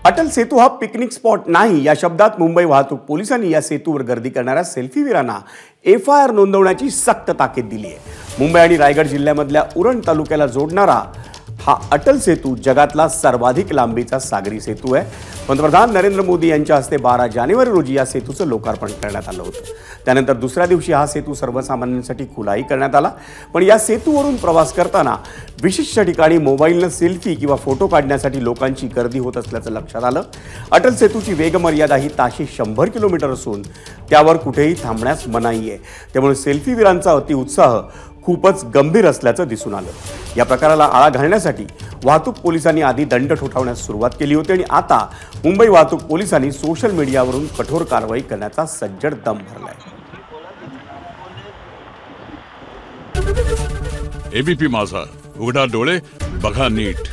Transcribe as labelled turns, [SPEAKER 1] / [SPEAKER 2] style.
[SPEAKER 1] अटल सेतू हा picnic spot नाही या शब्दात मुंबई वाहतूक पोलिसांनी या सेतूवर गर्दी करणाऱ्या सेल्फीवीरांना FIR नोंदवण्याची सक्त ताकीद दिली आहे। मुंबई आणि रायगड जिल्ह्यामधल्या उरण तालुक्याला जोडणारा हा अटल सेतू जगातला सर्वाधिक लांबीचा सागरी सेतू आहे। पंतप्रधान नरेंद्र मोदी यांच्या हस्ते 12 जानेवारी रोजी या सेतूचं लोकार्पण करण्यात आलं होतं। त्यानंतर दुसऱ्या दिवशी हा सेतू सर्वसामान्यांसाठी खुलाही करण्यात आला। पण या सेतूवरून प्रवास करताना विशिष्ट ठिकाणी मोबाईलनं सेल्फी किंवा फोटो काढण्यासाठी लोकांची गर्दी होत असल्याचं लक्षात आलं। अटल सेतूची वेगमर्यादा ही ताशी 100 किलोमीटर असून त्यावर कुठेही थांबण्यास मनाई आहे। त्यामुळे सेल्फीवीरांचा अतिउत्साह खूपच गंभीर असल्याचं दिसून आलं। या प्रकाराला आळा घालण्यासाठी वाहतूक पोलिसांनी आधी दंड ठोठावण्यास सुरुवात केली होती आणि आता मुंबई वाहतूक पोलिसांनी सोशल मीडियावरून कठोर कारवाई करण्याचा सज्जड दम भरलाय।
[SPEAKER 2] ABP माझा, उघडा डोळे बघा नीट।